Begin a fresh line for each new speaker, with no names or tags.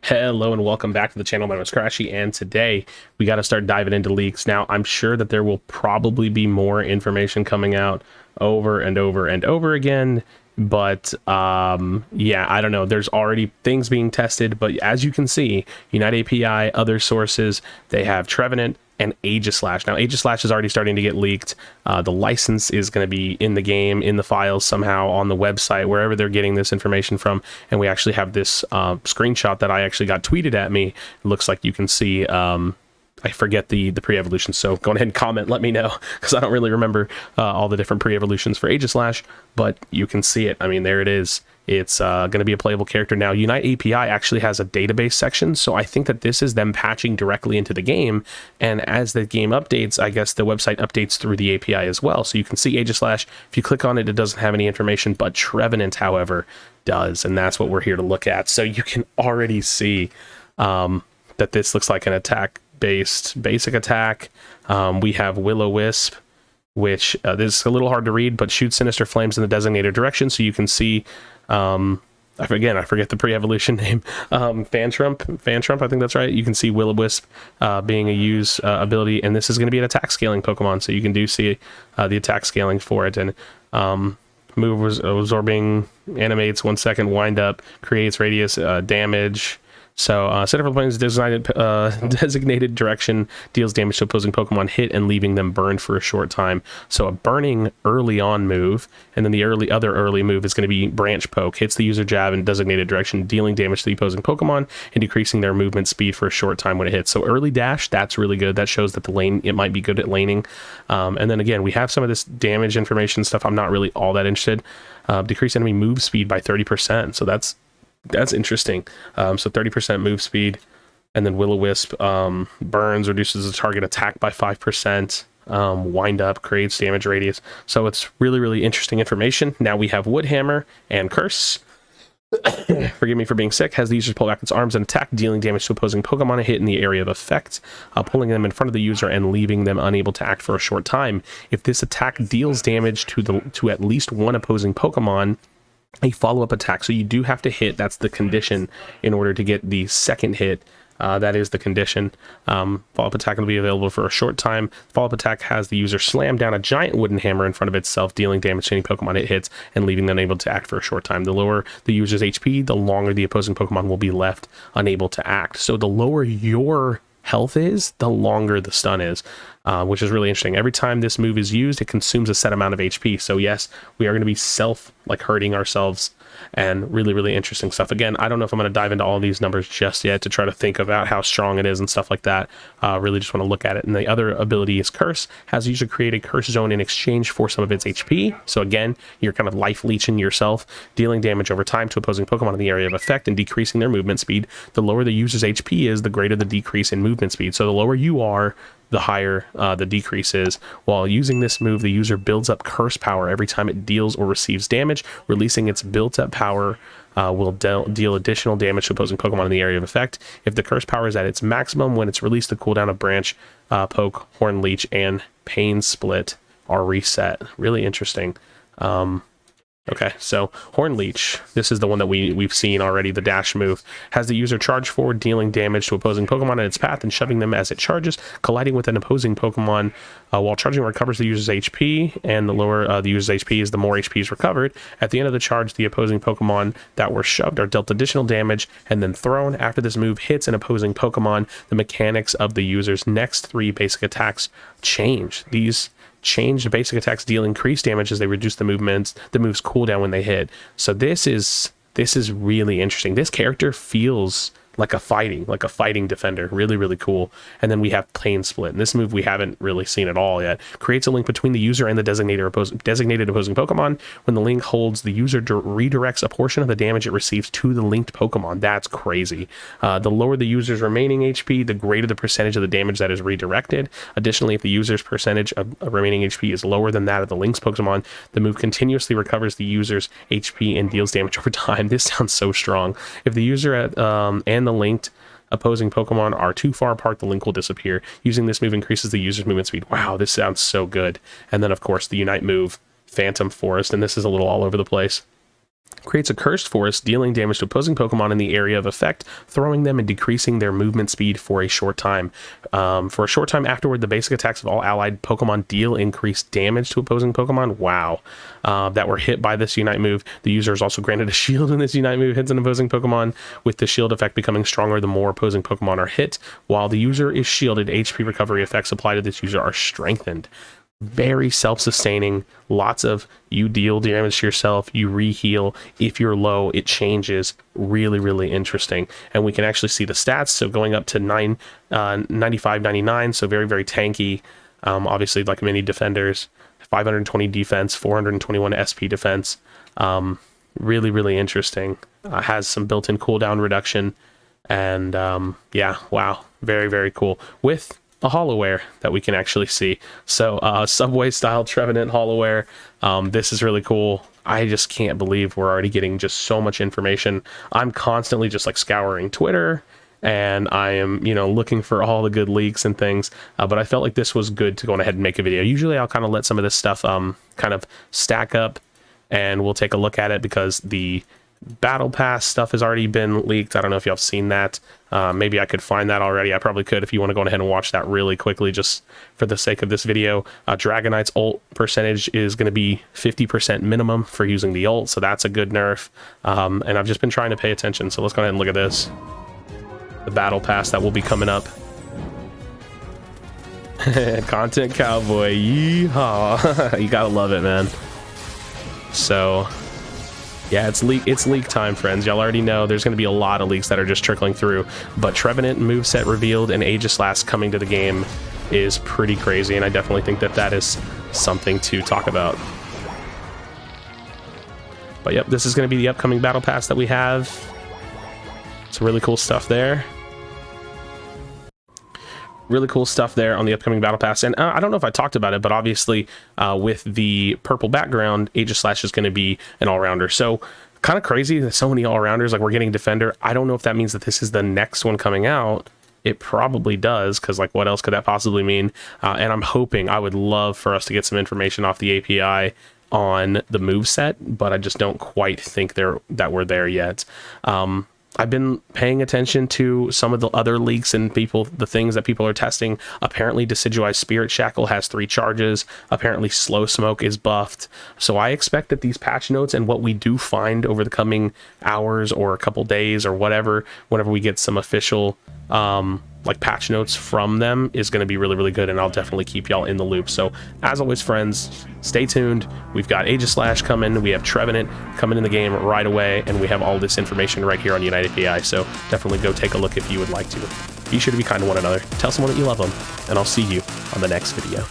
Hello and welcome back to the channel. My name is Krashy, and today we got to start diving into leaks. Now, I'm sure that there will probably be more information coming out over and over and over again, but yeah, I don't know. There's already things being tested, but as you can see, Unite API, other sources, they have Trevenant and Aegislash. Now, Aegislash is already starting to get leaked. The license is going to be in the game, in the files somehow on the website, wherever they're getting this information from. And we actually have this screenshot that I actually got tweeted at me. It looks like you can see, I forget the pre-evolution, so go ahead and comment, let me know, because I don't really remember all the different pre-evolutions for Aegislash, but you can see it. I mean, there it is. It's going to be a playable character. Now, Unite API actually has a database section, so I think that this is them patching directly into the game, and as the game updates, I guess the website updates through the API as well. So you can see Aegislash. If you click on it, it doesn't have any information, but Trevenant, however, does, and that's what we're here to look at. So you can already see that this looks like an attack-based basic attack. We have Will-O-Wisp, which this is a little hard to read, but shoots sinister flames in the designated direction. So you can see, I forget the pre-evolution name, Fan-Trump, I think that's right. You can see Will-O-Wisp being a use ability, and this is going to be an attack scaling Pokemon, so you can see the attack scaling for it. And move was absorbing, animates 1 second, wind up, creates radius damage. So, set of planes designated direction deals damage to opposing Pokemon hit and leaving them burned for a short time. So a burning early on move, and then the other early move is going to be branch poke. Hits the user jab in designated direction, dealing damage to the opposing Pokemon and decreasing their movement speed for a short time when it hits. So early dash, that's really good. That shows that it might be good at laning. And then again, we have some of this damage information stuff. I'm not really all that interested. Decrease enemy move speed by 30%. So that's interesting. So 30% move speed, and then Will-O-Wisp burns, reduces the target attack by 5%. Wind up, creates damage radius. So it's really, really interesting information. Now we have Woodhammer and Curse. Forgive me for being sick. Has the user pull back its arms and attack, dealing damage to opposing Pokemon hit in the area of effect, pulling them in front of the user and leaving them unable to act for a short time. If this attack deals damage to at least one opposing Pokemon, a follow-up attack. So you do have to hit. That's the condition in order to get the second hit. That is the condition. Follow-up attack will be available for a short time. Follow-up attack has the user slam down a giant wooden hammer in front of itself, dealing damage to any Pokemon it hits and leaving them unable to act for a short time. The lower the user's HP, the longer the opposing Pokemon will be left unable to act. So the lower your health is, the longer the stun is, which is really interesting. Every time this move is used, it consumes a set amount of HP. So yes, we are going to be hurting ourselves, and really, really interesting stuff. Again, I don't know if I'm going to dive into all these numbers just yet to try to think about how strong it is and stuff like that. Really just want to look at it. And the other ability is Curse. Has the user create a curse zone in exchange for some of its HP. So again, you're kind of life leeching yourself, dealing damage over time to opposing Pokemon in the area of effect and decreasing their movement speed. The lower the user's HP is, the greater the decrease in movement speed. So the lower you are, the higher the decrease is. While using this move, the user builds up curse power every time it deals or receives damage. Releasing its built-up power will deal additional damage to opposing Pokemon in the area of effect. If the curse power is at its maximum, when it's released, the cooldown of Branch, Poke, Horn Leech, and Pain Split are reset. Really interesting. Okay, so Horn Leech, this is the one that we've seen already, the dash move. Has the user charge forward, dealing damage to opposing Pokemon in its path and shoving them as it charges, colliding with an opposing Pokemon while charging recovers the user's HP, and the lower the user's HP is, the more HP is recovered. At the end of the charge, the opposing Pokemon that were shoved are dealt additional damage and then thrown. After this move hits an opposing Pokemon, the mechanics of the user's next 3 basic attacks change. These change the basic attacks deal increased damage as they reduce the move's cooldown when they hit. So this is really interesting. This character feels like a fighting defender. Really, really cool. And then we have Pain Split. And this move we haven't really seen at all yet. Creates a link between the user and the designated opposing Pokemon. When the link holds, the user redirects a portion of the damage it receives to the linked Pokemon. That's crazy. The lower the user's remaining HP, the greater the percentage of the damage that is redirected. Additionally, if the user's percentage of remaining HP is lower than that of the link's Pokemon, the move continuously recovers the user's HP and deals damage over time. This sounds so strong. If the user and the linked opposing Pokemon are too far apart, the link will disappear. Using this move increases the user's movement speed. Wow, this sounds so good. And then, of course, the Unite move, Phantom Forest, and this is a little all over the place. Creates a cursed forest, dealing damage to opposing Pokemon in the area of effect, throwing them and decreasing their movement speed for a short time. For a short time afterward, the basic attacks of all allied Pokemon deal increased damage to opposing Pokemon. Wow. That were hit by this Unite move. The user is also granted a shield when this Unite move hits an opposing Pokemon, with the shield effect becoming stronger the more opposing Pokemon are hit. While the user is shielded, HP recovery effects applied to this user are strengthened. Very self-sustaining. Lots of, you deal damage to yourself, you re-heal. If you're low, it changes. Really, really interesting. And we can actually see the stats. So going up to 95, 99. So very, very tanky. Obviously, like many defenders. 520 defense, 421 SP defense. Really, really interesting. Has some built-in cooldown reduction. And yeah, wow. Very, very cool. With a Holowear that we can actually see. So subway style Trevenant Holowear. This is really cool. I just can't believe we're already getting just so much information. I'm constantly just like scouring Twitter, and I am, you know, looking for all the good leaks and things. But I felt like this was good to go ahead and make a video. Usually I'll kind of let some of this stuff kind of stack up, and we'll take a look at it because the Battle Pass stuff has already been leaked. I don't know if y'all have seen that. Maybe I could find that already. I probably could if you want to go ahead and watch that really quickly just for the sake of this video. Dragonite's ult percentage is going to be 50% minimum for using the ult, so that's a good nerf. And I've just been trying to pay attention, so let's go ahead and look at this. The Battle Pass that will be coming up. Content Cowboy, yeehaw. You gotta love it, man. So yeah, it's leak time, friends. Y'all already know there's going to be a lot of leaks that are just trickling through. But Trevenant moveset revealed and Aegislash coming to the game is pretty crazy, and I definitely think that that is something to talk about. But yep, this is going to be the upcoming Battle Pass that we have. Some really cool stuff there. Really cool stuff there on the upcoming Battle Pass. And I don't know if I talked about it, but obviously with the purple background, Aegislash is going to be an all-rounder. So kind of crazy that so many all-rounders, like we're getting Defender. I don't know if that means that this is the next one coming out. It probably does, because like what else could that possibly mean? And I'm hoping, I would love for us to get some information off the API on the moveset, but I just don't quite think that we're there yet. I've been paying attention to some of the other leaks and the things that people are testing. Apparently Decidueye Spirit Shackle has 3 charges. Apparently Slow Smoke is buffed. So I expect that these patch notes and what we do find over the coming hours or a couple days or whatever, whenever we get some official like patch notes from them, is going to be really, really good, and I'll definitely keep y'all in the loop. So as always, friends, stay tuned. We've got Aegislash coming, we have Trevenant coming in the game right away, and we have all this information right here on Unite API, so definitely go take a look if you would like to. Be sure to be kind to one another, tell someone that you love them, and I'll see you on the next video.